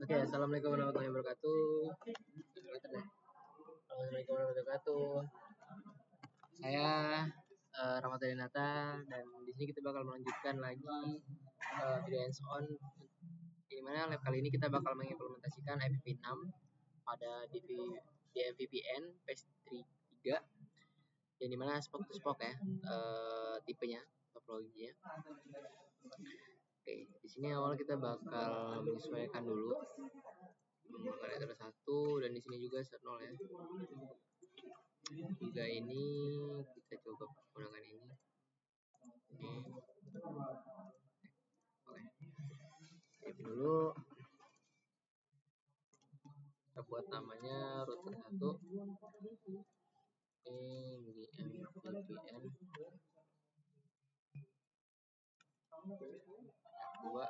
Oke, assalamualaikum warahmatullahi wabarakatuh. Assalamualaikum warahmatullahi wabarakatuh. Saya Ramadhan Nata, dan di sini kita bakal melanjutkan lagi video hands on, di mana lab kali ini kita bakal mengimplementasikan FVP 6 pada di MVVN phase 3, yang dimana spoke to spoke ya, tipenya, topologinya. Oke, di sini awal kita bakal menyesuaikan dulu parameter 1, dan di sini juga set 0 ya. Juga ini kita coba menggunakan ini. Oke. Save dulu. Kita buat namanya router 1. Ini di MVVN. 2.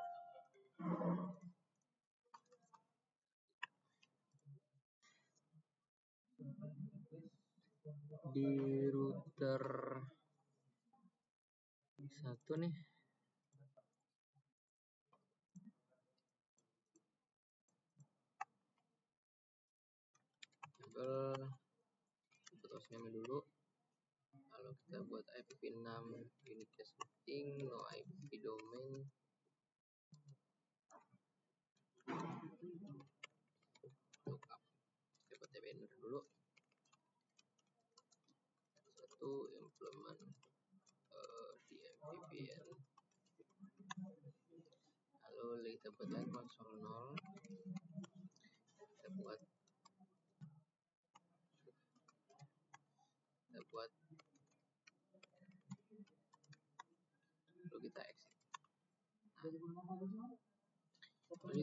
Di router 1 nih, kita hostname dulu, lalu kita buat IP6 unique routing, no IP domain. Lookup, kita buat banner dulu. 1 implement di MVVN, lalu kita buat console 0. Kita buat lalu kita exit. Lalu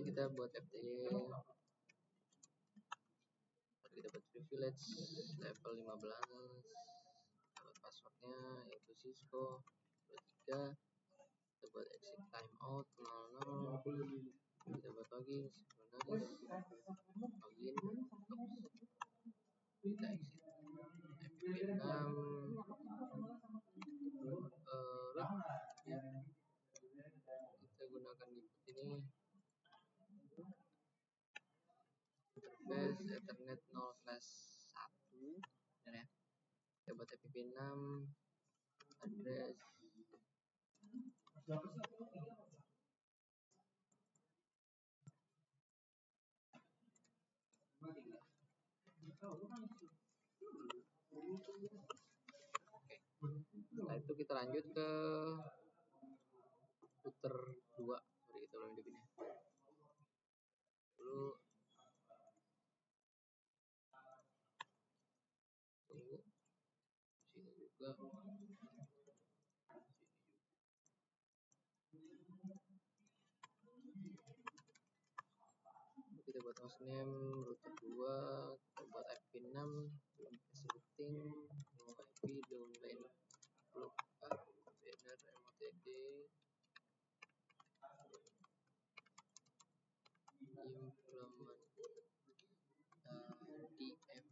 kita buat FTP, kita buat privilege level 15, buat passwordnya yaitu Cisco 23. Kita buat exit timeout 00. Kita buat login synchronous, login, kita exit FVP6 ya. Kita gunakan input ini interface Ethernet 0/1 ya. Kita buat FVP6 address Setelah itu kita lanjut ke router 2. Kita ulang di sini. Lalu tunggu sini juga. Kita buat hostname router 2, kita buat IP6 unique routing, no IP domain, lookup, banner MOTD, implement di MVVN.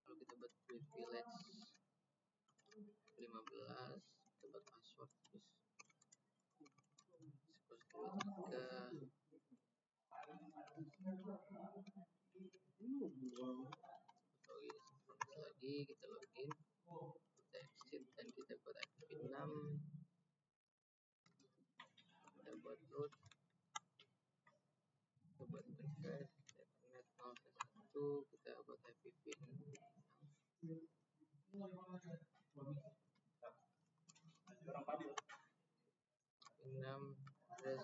Lalu kita buat privilege 15, kita buat password terus lagi, kita login, kita exit, dan kita buat IP6. Kita buat root, kita buat Ethernet 0/1, kita buat FVP6. 6 address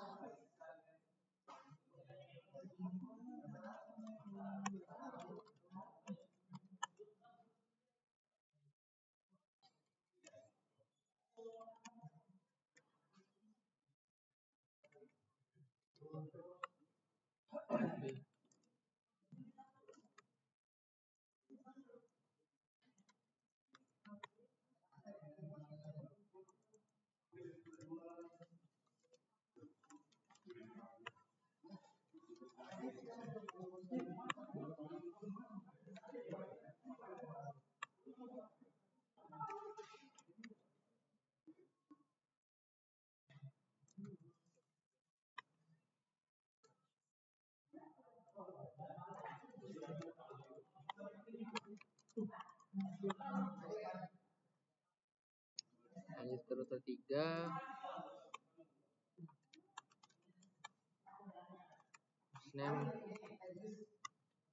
Lanjut ke router 3. Hostname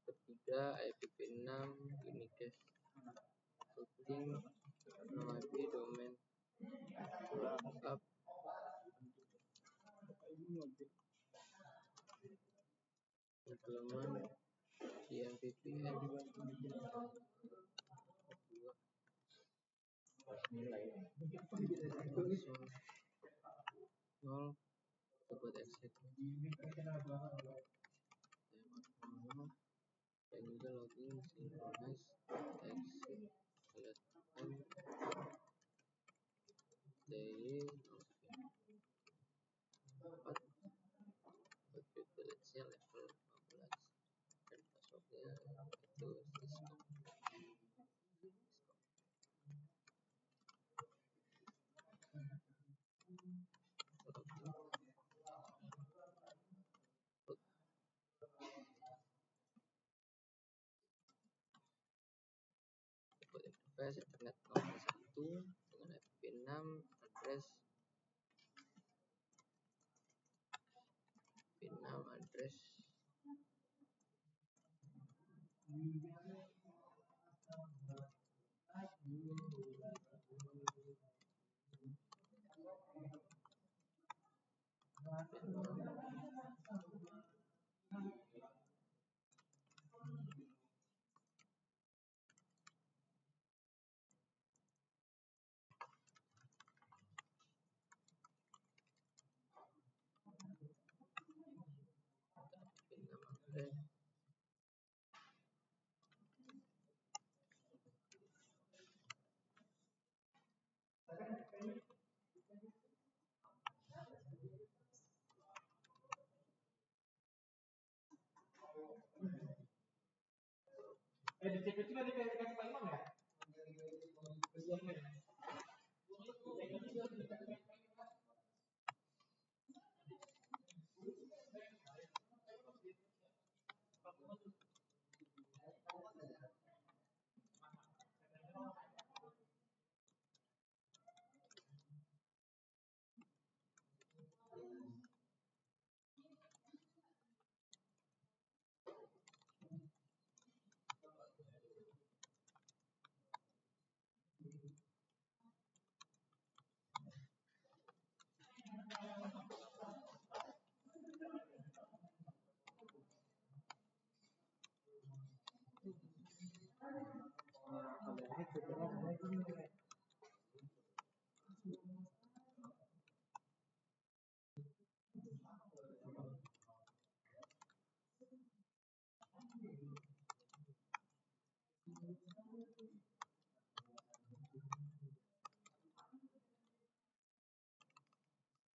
ketiga IPv6 unicast routing nama IP domain lengkap halaman IMVPN 0 buat exit dan juga login synchronize exit select m day 4 buat privilege-nya level 15 dan passwordnya itu Cisco. Interface internet 01 dengan IPv6 address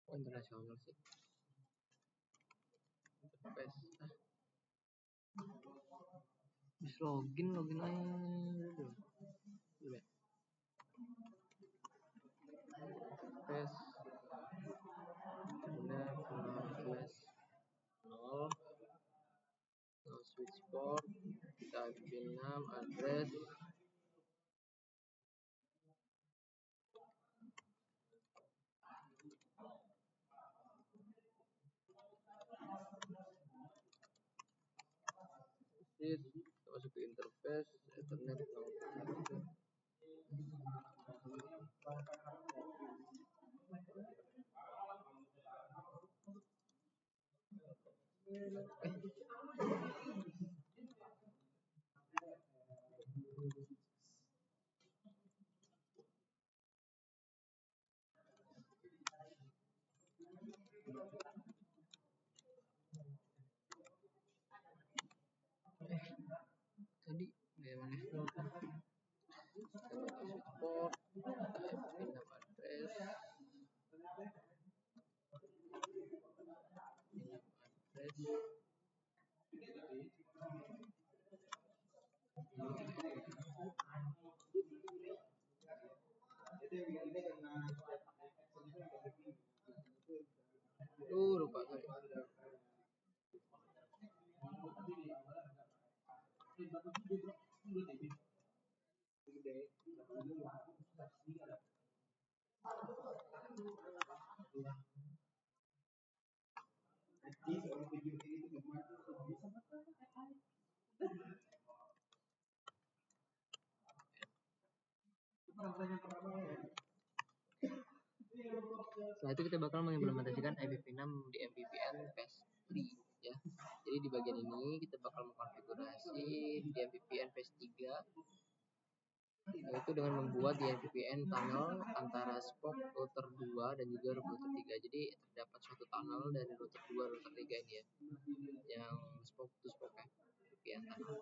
internasional sih. Interface bis login aja dulu. Interface benar /0 switch port IPv6 address masuk ke interface Ethernet 01. Tadi gimana? Switch port IPv6 address lupa kali. Setelah itu kita bakal mengimplementasikan IPv6 di MPVN phase 3 ya. Jadi di bagian ini kita bakal mengkonfigurasi di MPVN phase 3 yaitu dengan membuat di MPVN tunnel antara spoke router 2 dan juga router 3. Jadi terdapat suatu tunnel dari router 2 router 3 ini ya, yang spoke to spoke ya, MPVN tunnel.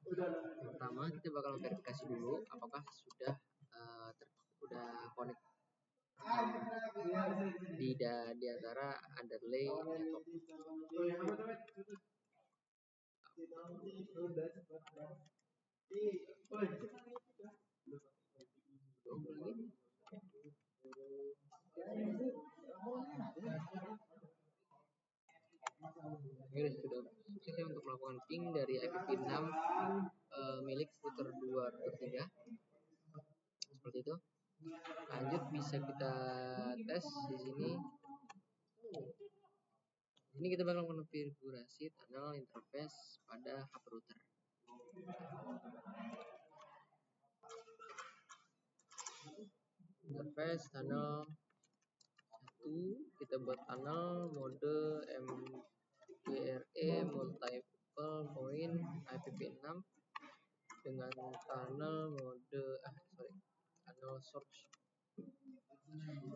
Yang pertama kita bakal verifikasi dulu apakah sudah connect di antara underlay network. Ini sudah sukses untuk melakukan ping dari IPv6 milik router 2 router 3 seperti itu. Lanjut bisa kita tes di sini. Ini kita bakal konfigurasi tunnel interface pada hub router. Interface tunnel 1 kita buat tunnel mode MGRE multiple point IPv6 dengan tunnel mode tunnel source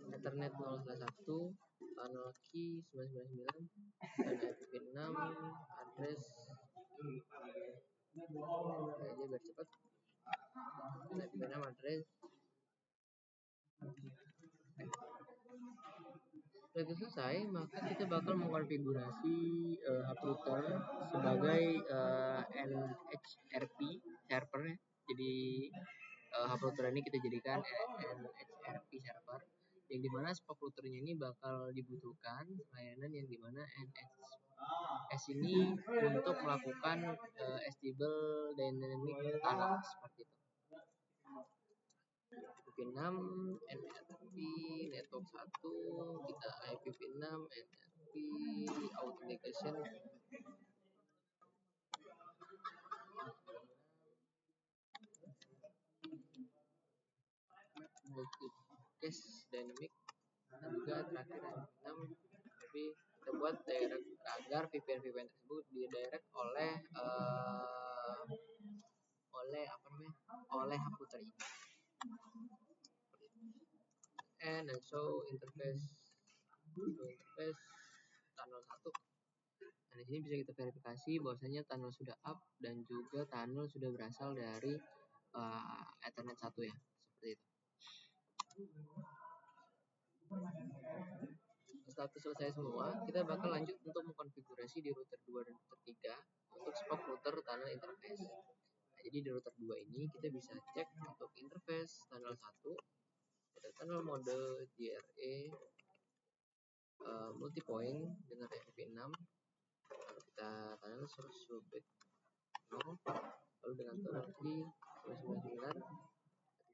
Ethernet 0/1, tunnel key 999 dan IPv6 address aja biar cepat. IPv6 address. Setelah itu selesai, maka kita bakal mengkonfigurasi hub router sebagai NHRP server ya. Jadi hub router ini kita jadikan NHRP server, yang dimana spoke routernya ini bakal dibutuhkan layanan yang dimana NHS ini untuk melakukan stable dynamic tunnel seperti itu. IPv6 NRP network 1 kita IPv6 NRP authentication multicast dynamic dan juga terakhir IPv6 tapi kita buat direct agar VPN tersebut di direct oleh hub router ini. And so interface tunnel 1. Nah, di sini bisa kita verifikasi bahwasanya tunnel sudah up dan juga tunnel sudah berasal dari Ethernet 1 ya, seperti itu. Setelah itu selesai semua, kita bakal lanjut untuk mengkonfigurasi di router 2 dan router 3 untuk spoke router tunnel interface. Nah, jadi di router 2 ini kita bisa cek untuk interface tunnel 1 ada tunnel mode GRE multipoint dengan IPv6. Lalu kita tunnel source subnet 0, lalu dengan tunnel key 999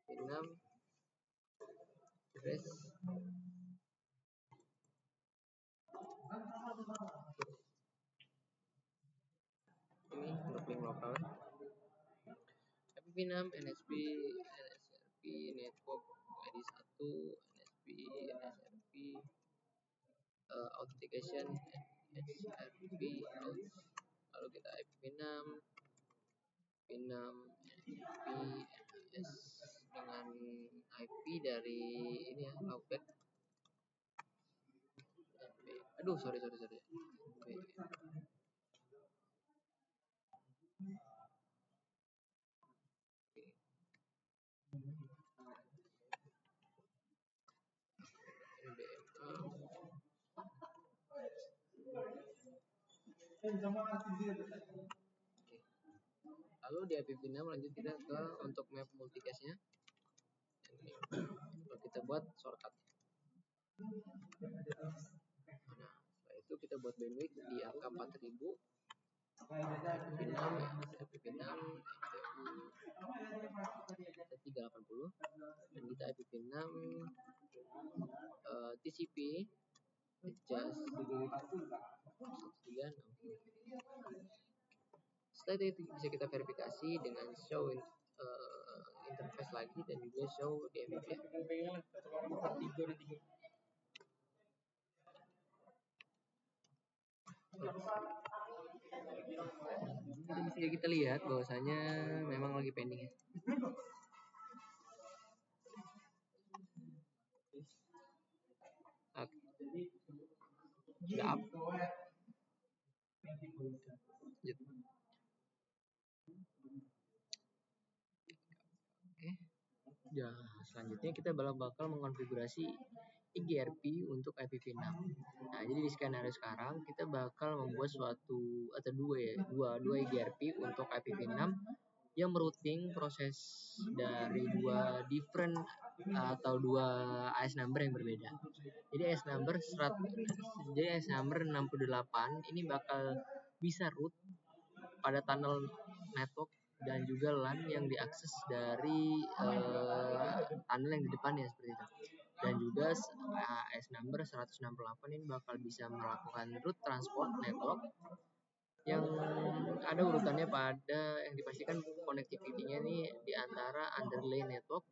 IPv6 address ini untuk link lokal IPv6 NSP network ID 1 NSP authentication NHRP lalu kita IPv6 NS dengan IP dari ini ya loopback. Sorry. Lalu di IPv6 lanjut kita ke untuk map multicast-nya. Lalu kita buat shortcut. Nah, setelah itu kita buat bandwidth di angka 4000 FPV6 ya, FPV6 380 dan kita FPV6 TCP adjust 136. Setelah itu bisa kita verifikasi dengan show interface lagi dan juga show DMV. Bisa kita lihat bahwasanya memang lagi pending ya. Oke. Sudah up. Oke. Ya, selanjutnya kita bakal mengonfigurasi EGRP untuk IPv6. Nah, jadi di skenario sekarang kita bakal membuat dua EGRP untuk IPv6 yang merouting proses dari dua AS number yang berbeda. Jadi AS number 68 ini bakal bisa root pada tunnel network dan juga LAN yang diakses dari tunnel yang di depannya seperti itu. Dan juga AS number 168 ini bakal bisa melakukan root transport network yang ada urutannya pada yang dipastikan connectivity-nya ini di antara underlay network.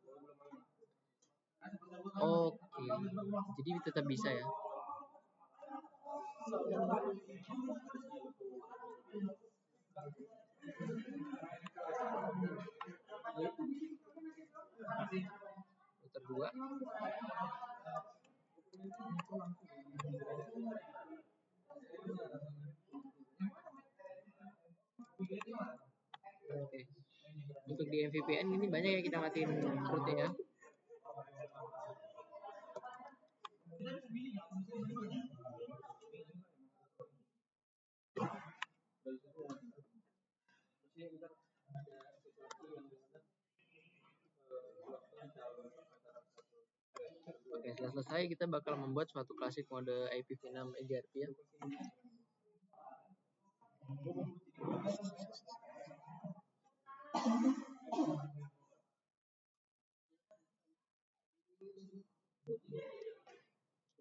Oke, jadi tetap bisa ya. Router 2. Oke. Untuk di MVPN ini banyak ya kita matiin rootnya ya. Oke, setelah selesai kita bakal membuat suatu klasik mode IPv6 EGRP ya.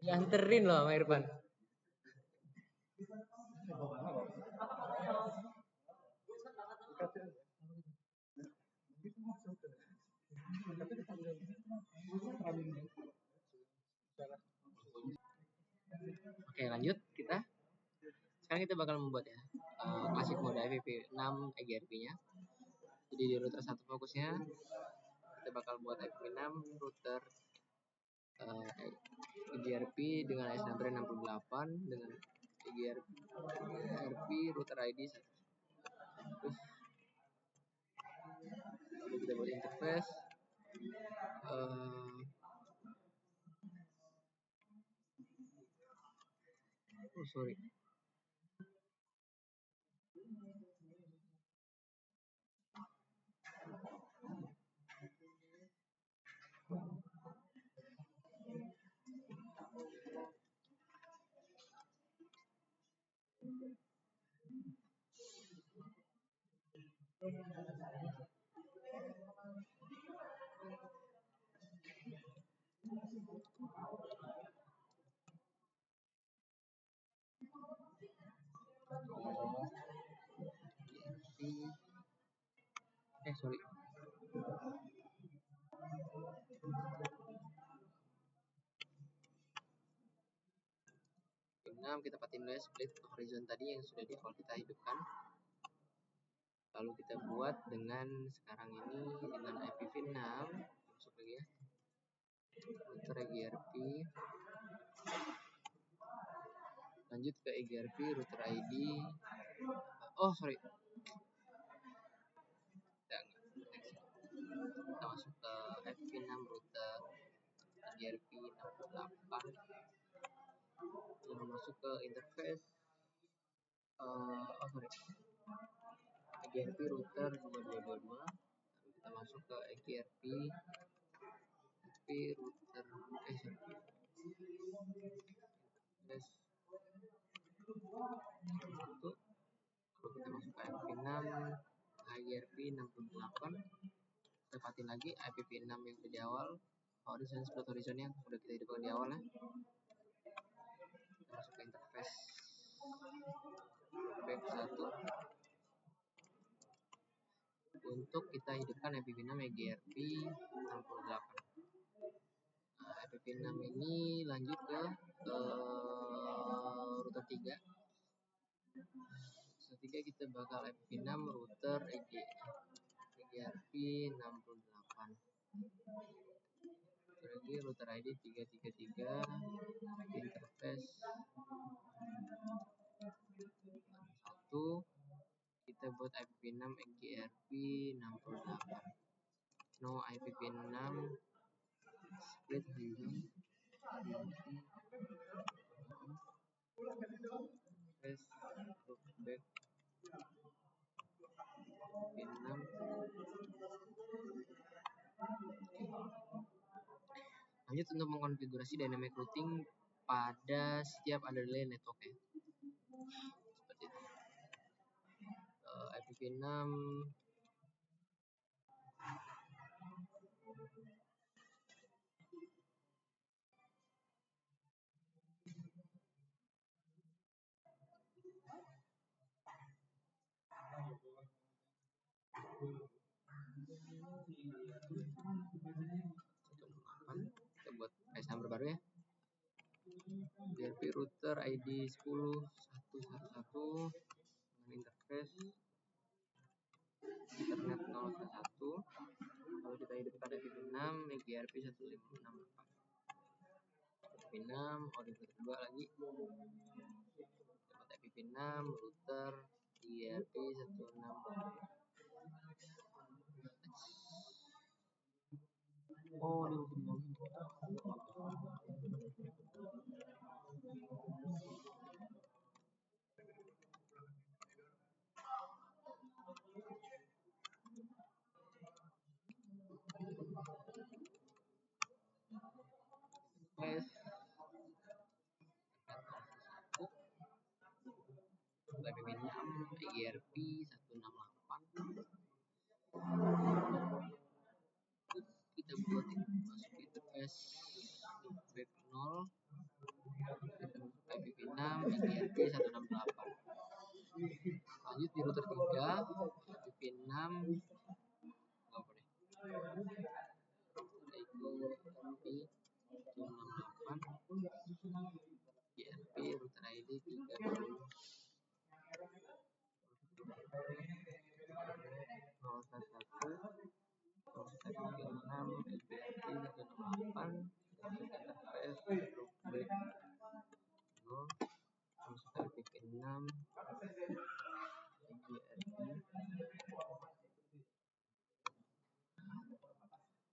Dianterin loh sama Irfan. Oke, lanjut kita. Sekarang kita bakal membuat ya klasik mode IPv6 EGRP-nya. Jadi di router satu fokusnya kita bakal buat IPv6 router EGRP dengan AS number 68 dengan EGRP router ID 1. Terus kita buat interface sorry. Sorry. Kita patin dulu split horizon tadi yang sudah default kita hidupkan. Lalu kita buat dengan sekarang ini dengan IPv6 masuk lagi ya. Router EGRP. Lanjut ke EGRP router ID. Oh, sorry. Kita masuk ke IPv6 router EGRP 68. Lalu masuk ke interface EGRP router 2222. Lalu kita masuk ke EGRP router lalu kita masuk IPv6 tepatin lagi IPv6 yang di awal, horizon split horizon yang udah kita hidupkan di awal ya. Kita masuk ke interface web 1 untuk kita hidupkan IPv6 EGRP 68. IPv6 ini lanjut ke router 3. Router 3 kita bakal IPv6 router EGRP 68. Lagi router ID 333 interface 1 kita buat IPv6 EGRP 68. No IPv6 split horizon loopback IPv6. Lanjut untuk mengkonfigurasi dynamic routing pada setiap underlay network ya. Seperti itu. IPv6 kita buat case number baru ya. EGRP router ID 10.111 dengan interface internet 011. Kalau kita hidupkan IPv6 EGRP 1564. IPv6 router kedua lagi dapat IPv6 router EGRP 168. Oh, ini login. IPv6 EGRP 168. Kita buat masuk interface web 0 IPv6 EGRP 168. Lanjut di router 3 IPv6 nggak boleh EGRP router ID 30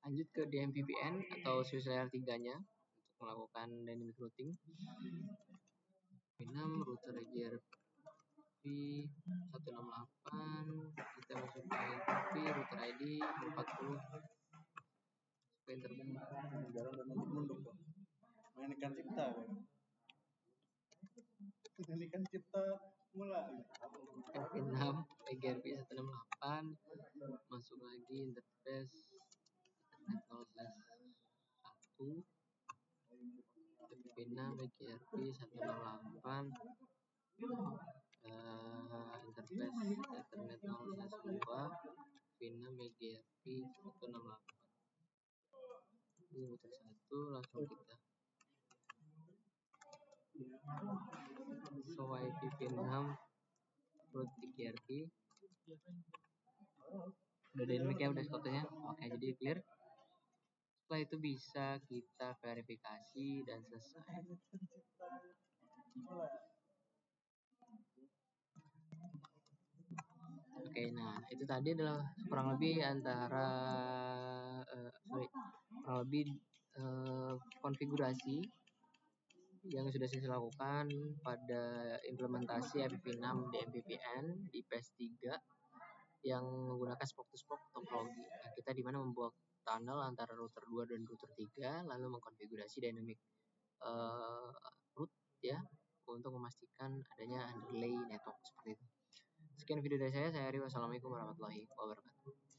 lanjut ke DMVPN atau switch layer 3-nya untuk melakukan dynamic routing. IPv6 router EGRP 168 kita masuk ke IP router ID 40 supaya terbentuk jalan dan mundur mainkan cipta mainkan cipta mulai IPv6 EGRP 168 masuk lagi interface internet 0/1 IPv6 EGRP 168 interface internet 0/2 IPv6 EGRP 168. Ini router 1 langsung kita so IPv6 root EGRP udah dynamic ya, udah fotonya. Oke, jadi clear. Setelah itu bisa kita verifikasi dan selesai. Oke, nah itu tadi adalah kurang lebih antara konfigurasi yang sudah saya lakukan pada implementasi IPv6 di MVPN di PS3 yang menggunakan spoke-to-spoke topologi. Nah, kita dimana membuat tunnel antara router 2 dan router 3 lalu mengkonfigurasi dynamic route ya untuk memastikan adanya underlay network seperti itu. Sekian video dari saya Ari. Wassalamualaikum warahmatullahi wabarakatuh.